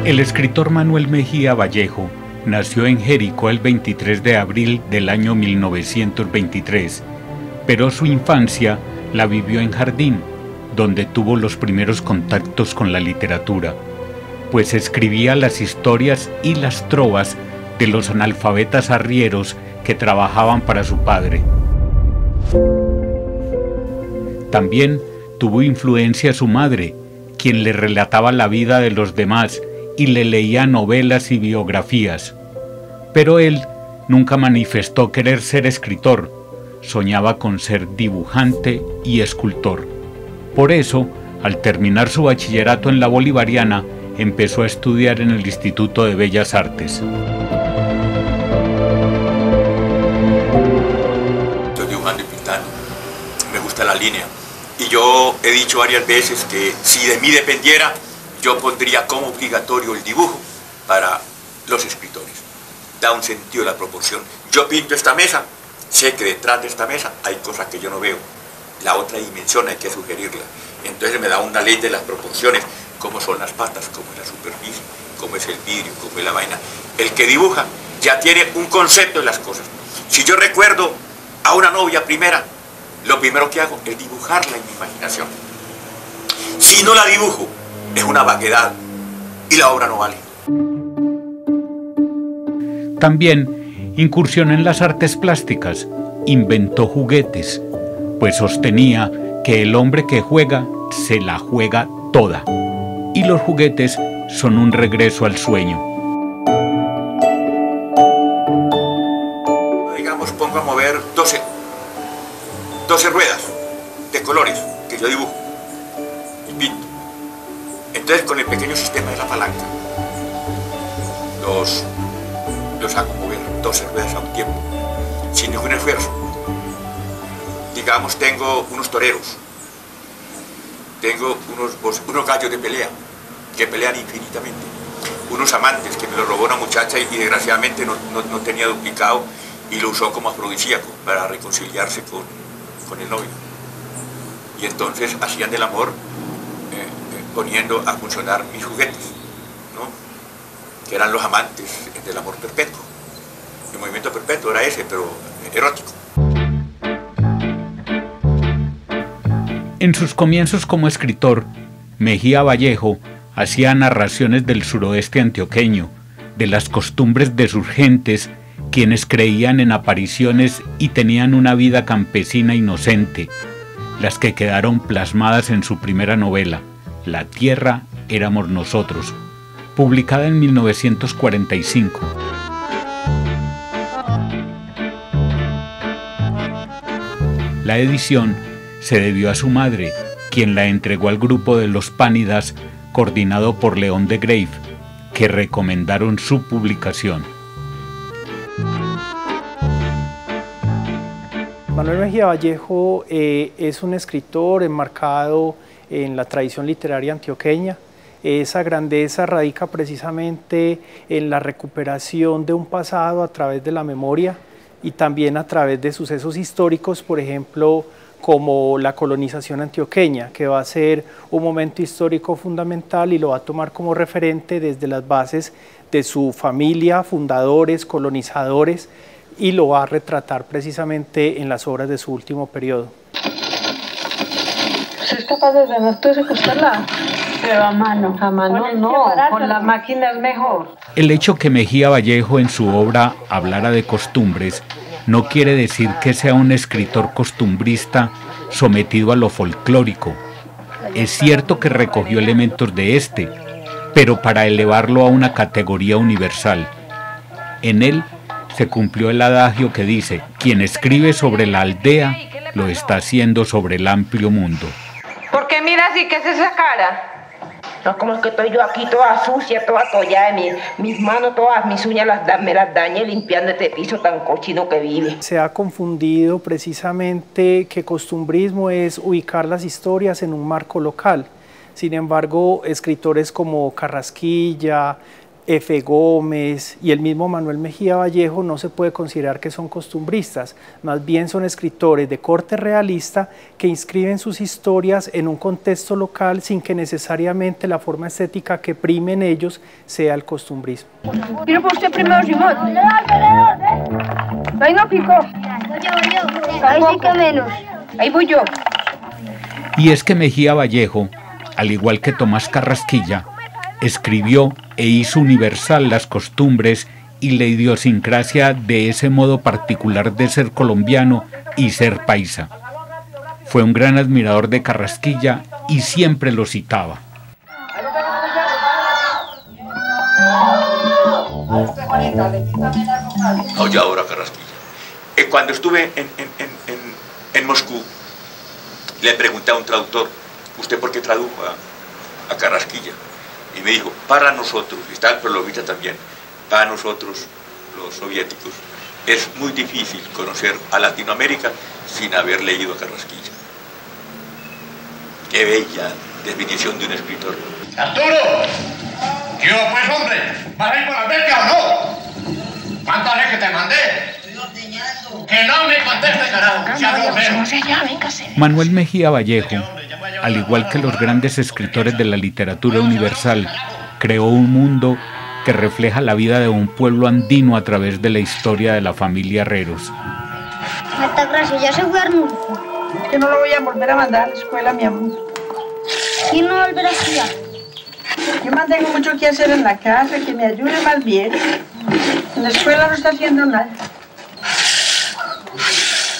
El escritor Manuel Mejía Vallejo nació en Jericó el 23 de abril del año 1923, pero su infancia la vivió en Jardín, donde tuvo los primeros contactos con la literatura, pues escribía las historias y las trovas de los analfabetas arrieros que trabajaban para su padre. También tuvo influencia su madre, quien le relataba la vida de los demás y le leía novelas y biografías. Pero él nunca manifestó querer ser escritor, soñaba con ser dibujante y escultor. Por eso, al terminar su bachillerato en la Bolivariana, empezó a estudiar en el Instituto de Bellas Artes. Estoy dibujando y pintando, me gusta la línea. Y yo he dicho varias veces que si de mí dependiera, yo pondría como obligatorio el dibujo para los escritores. Da un sentido a la proporción. Yo pinto esta mesa, sé que detrás de esta mesa hay cosas que yo no veo. La otra dimensión hay que sugerirla. Entonces me da una ley de las proporciones, cómo son las patas, cómo es la superficie, cómo es el vidrio, cómo es la vaina. El que dibuja ya tiene un concepto de las cosas. Si yo recuerdo a una novia primera, lo primero que hago es dibujarla en mi imaginación. Si no la dibujo, es una vaguedad y la obra no vale. También incursionó en las artes plásticas, inventó juguetes, pues sostenía que el hombre que juega se la juega toda, y los juguetes son un regreso al sueño. Digamos, pongo a mover 12 ruedas de colores que yo dibujo y pinto. Entonces, con el pequeño sistema de la palanca, los hago mover 12 ruedas a un tiempo, sin ningún esfuerzo. Digamos, tengo unos toreros, tengo unos gallos de pelea, que pelean infinitamente, unos amantes que me lo robó una muchacha y desgraciadamente no tenía duplicado y lo usó como afrodisíaco para reconciliarse con el novio. Y entonces hacían del amor poniendo a funcionar mis juguetes, ¿no? Que eran los amantes del amor perpetuo. El movimiento perpetuo era ese, pero erótico. En sus comienzos como escritor, Mejía Vallejo hacía narraciones del suroeste antioqueño, de las costumbres de sus gentes, quienes creían en apariciones y tenían una vida campesina inocente, las que quedaron plasmadas en su primera novela, La tierra éramos nosotros, publicada en 1945. La edición se debió a su madre, quien la entregó al grupo de los Pánidas, coordinado por León de Greiff, que recomendaron su publicación. Manuel Mejía Vallejo es un escritor enmarcado en la tradición literaria antioqueña. Esa grandeza radica precisamente en la recuperación de un pasado a través de la memoria y también a través de sucesos históricos, por ejemplo, como la colonización antioqueña, que va a ser un momento histórico fundamental y lo va a tomar como referente desde las bases de su familia, fundadores, colonizadores, y lo va a retratar precisamente en las obras de su último periodo. ¿Usted es capaz de ordenar esto y secuestrarla? Pero a mano no, con la máquina es mejor. El hecho que Mejía Vallejo en su obra hablara de costumbres no quiere decir que sea un escritor costumbrista sometido a lo folclórico. Es cierto que recogió elementos de este, pero para elevarlo a una categoría universal. En él se cumplió el adagio que dice: quien escribe sobre la aldea lo está haciendo sobre el amplio mundo. ¿Por qué mira así? ¿Qué es esa cara? No, como es que estoy yo aquí toda sucia, toda tollada, mis manos, todas mis uñas me las dañé limpiando este piso tan cochino que vive. Se ha confundido precisamente que costumbrismo es ubicar las historias en un marco local. Sin embargo, escritores como Carrasquilla, F. Gómez y el mismo Manuel Mejía Vallejo no se puede considerar que son costumbristas, más bien son escritores de corte realista que inscriben sus historias en un contexto local sin que necesariamente la forma estética que prime en ellos sea el costumbrismo. Quiero por usted primero, Simón. Ahí no picó. Ahí sí que menos. Ahí voy yo. Y es que Mejía Vallejo, al igual que Tomás Carrasquilla, escribió e hizo universal las costumbres y la idiosincrasia de ese modo particular de ser colombiano y ser paisa. Fue un gran admirador de Carrasquilla y siempre lo citaba. Oye ahora, Carrasquilla. Cuando estuve en Moscú, le pregunté a un traductor, ¿usted por qué tradujo a Carrasquilla? Y me dijo, para nosotros, y está el Prolovita también, para nosotros, los soviéticos, es muy difícil conocer a Latinoamérica sin haber leído a Carrasquilla. Qué bella definición de un escritor. ¡Arturo! ¿Qué pues, hombre? ¿Vas a ir por la beca o no? ¿Cuántas veces que te mandé? ¡Que no me conteste, carajo! Manuel Mejía Vallejo, al igual que los grandes escritores de la literatura universal, creó un mundo que refleja la vida de un pueblo andino a través de la historia de la familia Herreros. Hasta gracias, ya se fue Arnulfo. Que no lo voy a volver a mandar a la escuela, mi amor. ¿Quién no volverá a estudiar? Yo mantengo mucho que hacer en la casa, que me ayude más bien. En la escuela no está haciendo nada.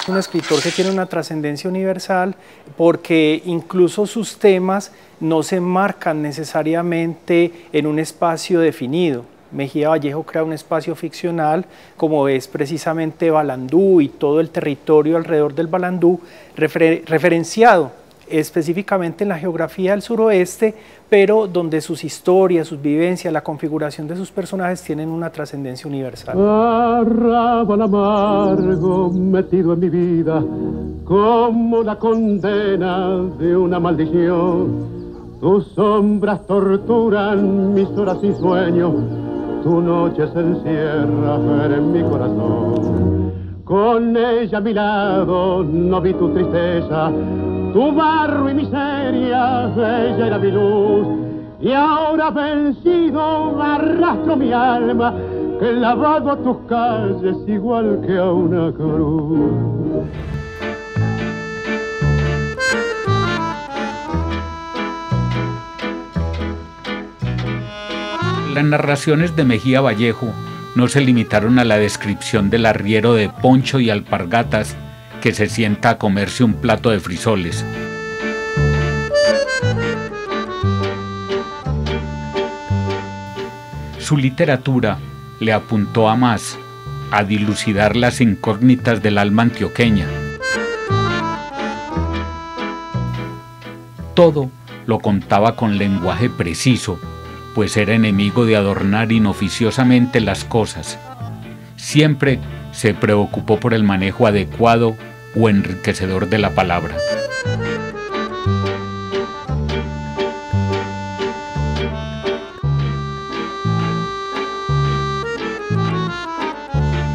Un escritor que tiene una trascendencia universal porque incluso sus temas no se enmarcan necesariamente en un espacio definido. Mejía Vallejo crea un espacio ficcional como es precisamente Balandú y todo el territorio alrededor del Balandú referenciado específicamente en la geografía del suroeste, pero donde sus historias, sus vivencias, la configuración de sus personajes tienen una trascendencia universal. Arrabal amargo metido en mi vida, como la condena de una maldición. Tus sombras torturan mis horas sin sueño, tu noche se encierra en mi corazón. Con ella a mi lado no vi tu tristeza, tu barro y miseria, ella era mi luz. Y ahora vencido arrastro mi alma, clavado a tus calles igual que a una cruz. Las narraciones de Mejía Vallejo no se limitaron a la descripción del arriero de poncho y alpargatas que se sienta a comerse un plato de frisoles. Su literatura le apuntó a más, a dilucidar las incógnitas del alma antioqueña. Todo lo contaba con lenguaje preciso, pues era enemigo de adornar inoficiosamente las cosas. Siempre se preocupó por el manejo adecuado o enriquecedor de la palabra.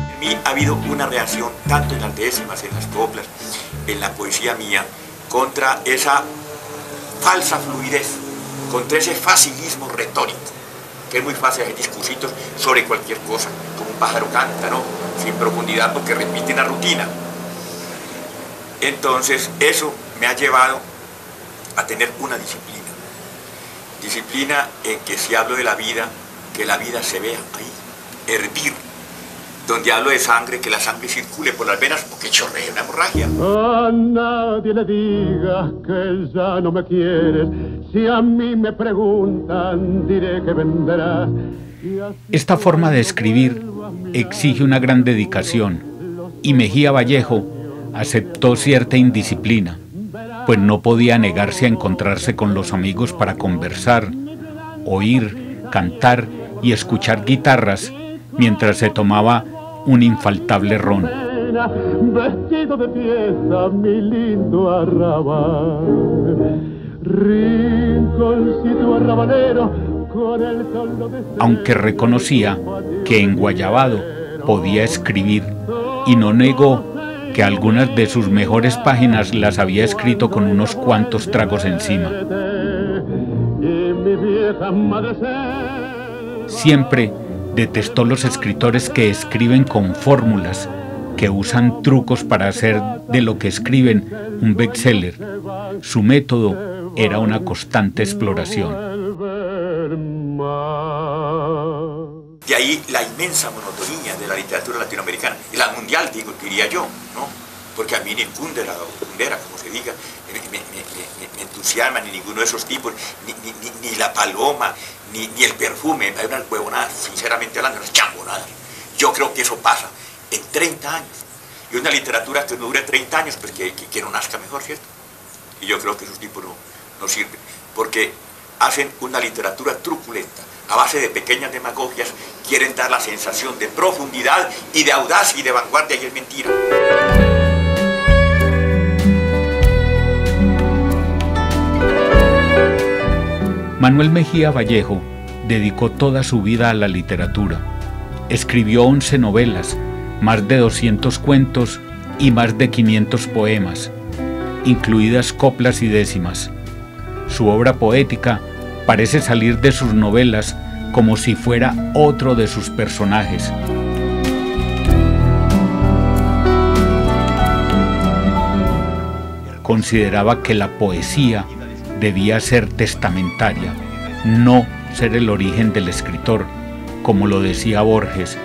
En mí ha habido una reacción, tanto en las décimas, en las coplas, en la poesía mía, contra esa falsa fluidez, contra ese facilismo retórico, que es muy fácil hacer discursitos sobre cualquier cosa, como un pájaro canta, ¿no? Sin profundidad porque repite una rutina. Entonces eso me ha llevado a tener una disciplina. Disciplina en que si hablo de la vida, que la vida se vea ahí, hervir. Donde hablo de sangre, que la sangre circule por las venas o que chorree una hemorragia. A nadie le digas que ya no me quieres. Si a mí me preguntan, diré que vendrás. Esta forma de escribir exige una gran dedicación, y Mejía Vallejo aceptó cierta indisciplina, pues no podía negarse a encontrarse con los amigos para conversar, oír, cantar y escuchar guitarras mientras se tomaba un infaltable ron. Vestido de fiesta, mi lindo arrabal, rinconcito arrabalero, aunque reconocía que en Guayabado podía escribir y no negó que algunas de sus mejores páginas las había escrito con unos cuantos tragos encima. Siempre detestó los escritores que escriben con fórmulas, que usan trucos para hacer de lo que escriben un bestseller. Su método era una constante exploración. De ahí la inmensa monotonía de la literatura latinoamericana, y la mundial, diría yo, ¿no? Porque a mí ni Kundera o Kundera, como se diga, me entusiasma, ni ninguno de esos tipos, ni La Paloma, ni El Perfume. Hay unas huevonadas, sinceramente hablando, unas chambonadas. Yo creo que eso pasa en 30 años. Y una literatura que no dure 30 años, pues que no nazca mejor, ¿cierto? Y yo creo que esos tipos no sirven, porque hacen una literatura truculenta. A base de pequeñas demagogias, quieren dar la sensación de profundidad y de audacia y de vanguardia, y es mentira. Manuel Mejía Vallejo dedicó toda su vida a la literatura. Escribió 11 novelas, más de 200 cuentos y más de 500 poemas, incluidas coplas y décimas. Su obra poética parece salir de sus novelas como si fuera otro de sus personajes. Consideraba que la poesía debía ser testamentaria, no ser el origen del escritor, como lo decía Borges.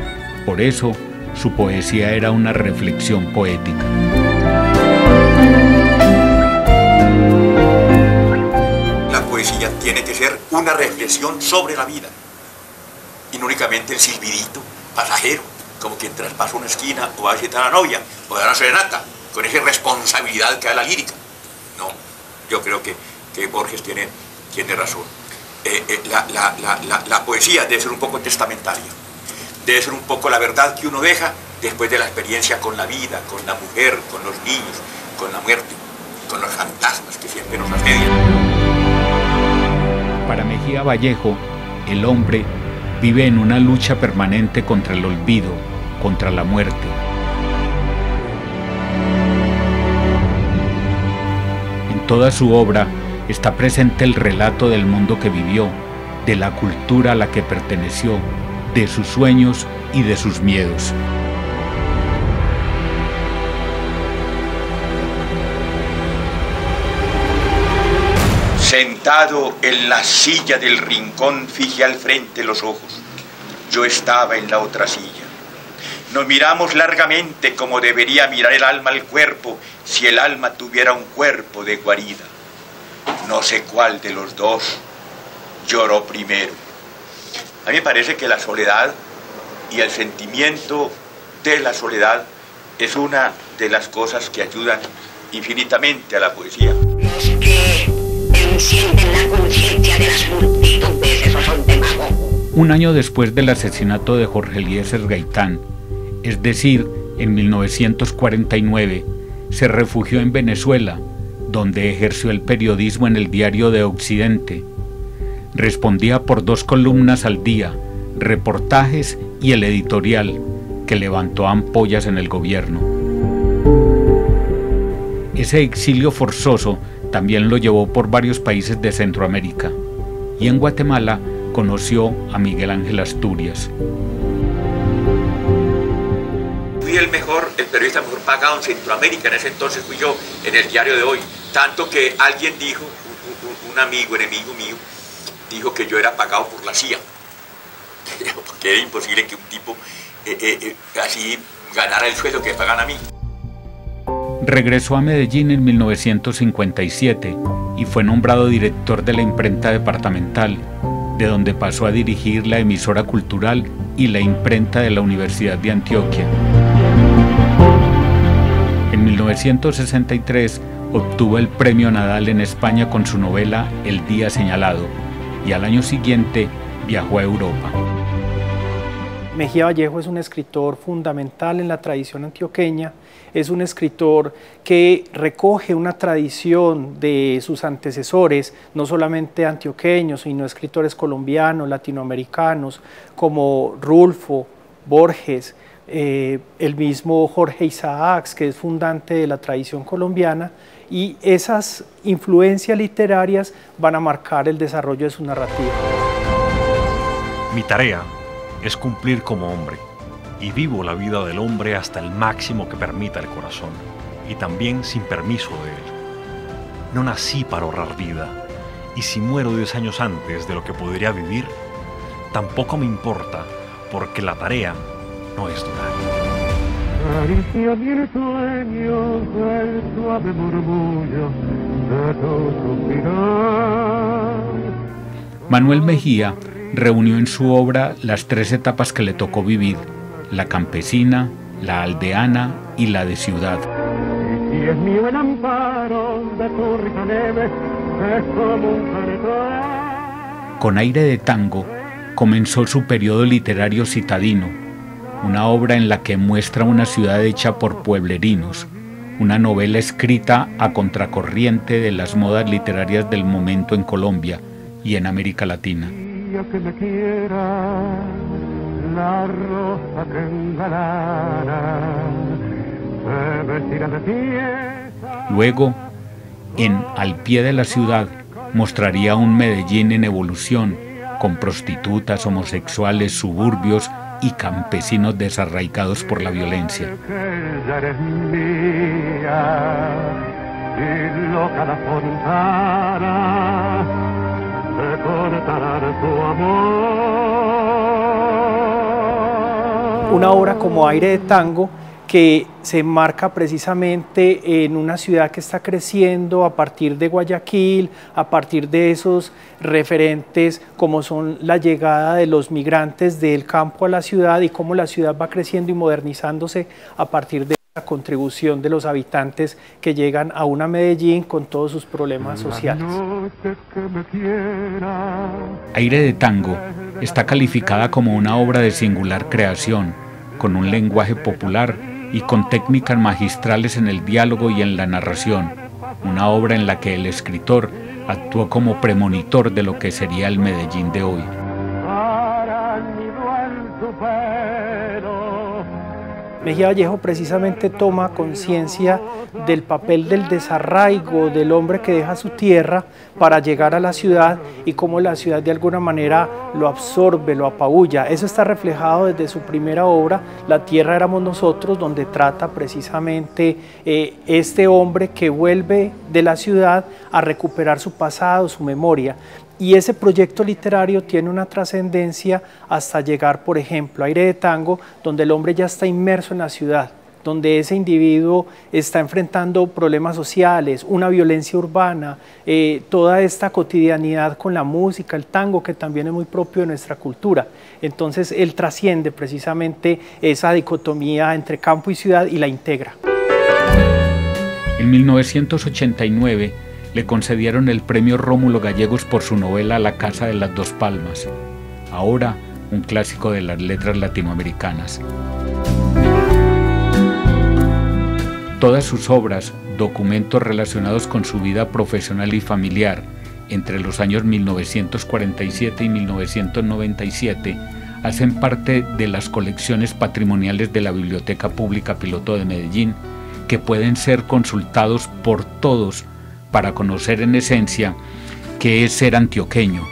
Por eso, su poesía era una reflexión poética. La poesía tiene que ser una reflexión sobre la vida, y no únicamente el silbidito pasajero, como quien traspasa una esquina o va a visitar a la novia o a dar una serenata, con esa responsabilidad que da la lírica. No, yo creo que Borges tiene razón. La poesía debe ser un poco testamentaria, debe ser un poco la verdad que uno deja después de la experiencia con la vida, con la mujer, con los niños, con la muerte, con los fantasmas que siempre nos asedian. Para Mejía Vallejo, el hombre vive en una lucha permanente contra el olvido, contra la muerte. En toda su obra está presente el relato del mundo que vivió, de la cultura a la que perteneció, de sus sueños y de sus miedos. Sentado en la silla del rincón, fijé al frente los ojos. Yo estaba en la otra silla. Nos miramos largamente como debería mirar el alma al cuerpo si el alma tuviera un cuerpo de guarida. No sé cuál de los dos lloró primero. A mí me parece que la soledad y el sentimiento de la soledad es una de las cosas que ayudan infinitamente a la poesía. Los que encienden la conciencia de las multitudes, esos son demagogos. Un año después del asesinato de Jorge Eliezer Gaitán, es decir, en 1949, se refugió en Venezuela, donde ejerció el periodismo en el Diario de Occidente. Respondía por 2 columnas al día, reportajes y el editorial, que levantó ampollas en el gobierno. Ese exilio forzoso también lo llevó por varios países de Centroamérica, y en Guatemala conoció a Miguel Ángel Asturias. Fui el periodista mejor pagado en Centroamérica, en ese entonces fui yo, en el Diario de Hoy. Tanto que alguien dijo, un enemigo mío, dijo que yo era pagado por la CIA. Porque era imposible que un tipo así ganara el sueldo que me pagan a mí. Regresó a Medellín en 1957 y fue nombrado director de la imprenta departamental, de donde pasó a dirigir la emisora cultural y la imprenta de la Universidad de Antioquia. En 1963 obtuvo el Premio Nadal en España con su novela El día señalado, y al año siguiente viajó a Europa. Mejía Vallejo es un escritor fundamental en la tradición antioqueña, es un escritor que recoge una tradición de sus antecesores, no solamente antioqueños, sino escritores colombianos, latinoamericanos, como Rulfo, Borges, el mismo Jorge Isaacs, que es fundante de la tradición colombiana, y esas influencias literarias van a marcar el desarrollo de su narrativa. Mi tarea es cumplir como hombre, y vivo la vida del hombre hasta el máximo que permita el corazón, y también sin permiso de él. No nací para ahorrar vida, y si muero 10 años antes de lo que podría vivir, tampoco me importa, porque la tarea no es durar. Acaricia mi sueño el suave murmullo de tu suspirar. Manuel Mejía reunió en su obra las 3 etapas que le tocó vivir: la campesina, la aldeana y la de ciudad. Y es mío el amparo de tu rica neve, es como un canetón. Con aire de tango comenzó su periodo literario citadino, una obra en la que muestra una ciudad hecha por pueblerinos, una novela escrita a contracorriente de las modas literarias del momento en Colombia y en América Latina. Que me quiera la rosa que engalara, se vestirá de fiesta. Luego, en Al pie de la ciudad, mostraría un Medellín en evolución, con prostitutas, homosexuales, suburbios y campesinos desarraigados por la violencia. Ya eres mía, y loca la fontana, se cortará de tu amor. Una obra como Aire de Tango, que se enmarca precisamente en una ciudad que está creciendo a partir de Guayaquil, a partir de esos referentes como son la llegada de los migrantes del campo a la ciudad y cómo la ciudad va creciendo y modernizándose a partir de la contribución de los habitantes que llegan a una Medellín con todos sus problemas sociales. Aire de Tango está calificada como una obra de singular creación, con un lenguaje popular y con técnicas magistrales en el diálogo y en la narración, una obra en la que el escritor actuó como premonitor de lo que sería el Medellín de hoy. Mejía Vallejo precisamente toma conciencia del papel del desarraigo del hombre que deja su tierra para llegar a la ciudad y cómo la ciudad de alguna manera lo absorbe, lo apabulla. Eso está reflejado desde su primera obra, La tierra éramos nosotros, donde trata precisamente este hombre que vuelve de la ciudad a recuperar su pasado, su memoria. Y ese proyecto literario tiene una trascendencia hasta llegar, por ejemplo, a Aire de Tango, donde el hombre ya está inmerso en la ciudad, donde ese individuo está enfrentando problemas sociales, una violencia urbana, toda esta cotidianidad con la música, el tango, que también es muy propio de nuestra cultura. Entonces él trasciende precisamente esa dicotomía entre campo y ciudad y la integra. En 1989, le concedieron el premio Rómulo Gallegos por su novela La casa de las dos palmas, ahora un clásico de las letras latinoamericanas. Todas sus obras, documentos relacionados con su vida profesional y familiar entre los años 1947 y 1997, hacen parte de las colecciones patrimoniales de la Biblioteca Pública Piloto de Medellín, que pueden ser consultados por todos para conocer en esencia qué es ser antioqueño,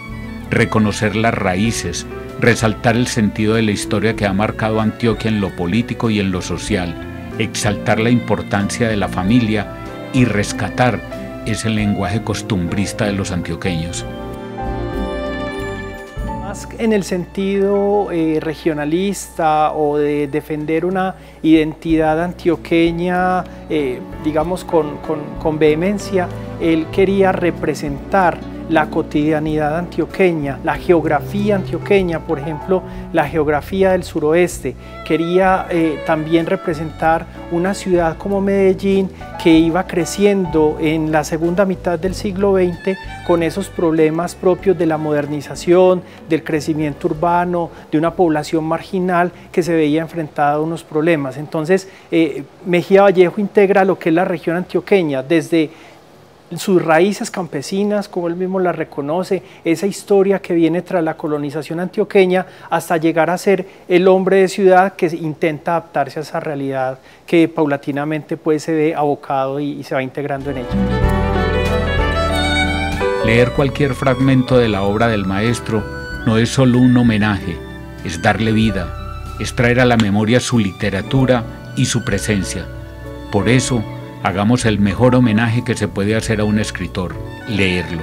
reconocer las raíces, resaltar el sentido de la historia que ha marcado a Antioquia en lo político y en lo social, exaltar la importancia de la familia y rescatar ese lenguaje costumbrista de los antioqueños. Más en el sentido regionalista o de defender una identidad antioqueña, digamos con vehemencia, él quería representar la cotidianidad antioqueña, la geografía antioqueña, por ejemplo, la geografía del suroeste. Quería también representar una ciudad como Medellín que iba creciendo en la segunda mitad del siglo XX con esos problemas propios de la modernización, del crecimiento urbano, de una población marginal que se veía enfrentada a unos problemas. Entonces, Mejía Vallejo integra lo que es la región antioqueña, desde sus raíces campesinas, como él mismo la reconoce, esa historia que viene tras la colonización antioqueña, hasta llegar a ser el hombre de ciudad que intenta adaptarse a esa realidad que paulatinamente pues se ve abocado y se va integrando en ella. Leer cualquier fragmento de la obra del maestro no es solo un homenaje, es darle vida, es traer a la memoria su literatura y su presencia. Por eso, hagamos el mejor homenaje que se puede hacer a un escritor, leerlo.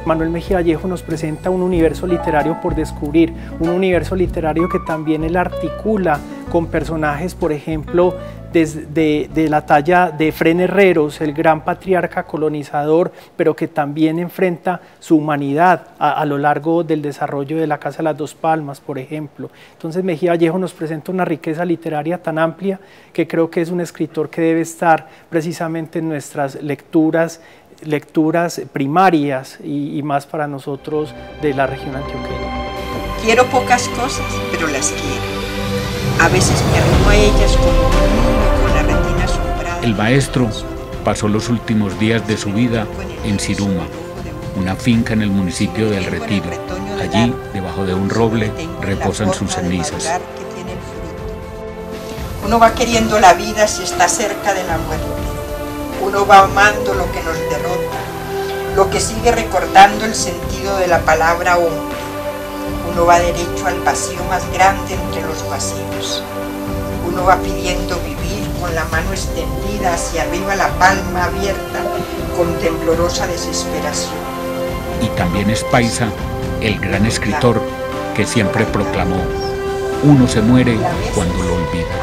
Manuel Mejía Vallejo nos presenta un universo literario por descubrir, un universo literario que también él articula con personajes, por ejemplo, de la talla de Efrén Herreros, el gran patriarca colonizador, pero que también enfrenta su humanidad a lo largo del desarrollo de la Casa de las Dos Palmas, por ejemplo. Entonces Mejía Vallejo nos presenta una riqueza literaria tan amplia que creo que es un escritor que debe estar precisamente en nuestras lecturas primarias y más para nosotros de la región antioqueña. Quiero pocas cosas, pero las quiero. A veces me arrimo a ellas como un niño con la retina asombrada. El maestro pasó los últimos días de su vida en Siruma, una finca en el municipio del Retiro. Allí, debajo de un roble, reposan sus cenizas. Uno va queriendo la vida si está cerca de la muerte. Uno va amando lo que nos derrota, lo que sigue recordando el sentido de la palabra hombre. Uno va derecho al vacío más grande entre los vacíos. Uno va pidiendo vivir con la mano extendida hacia arriba, la palma abierta, con temblorosa desesperación. Y también es Paisa, el gran escritor que siempre proclamó: uno se muere cuando lo olvida.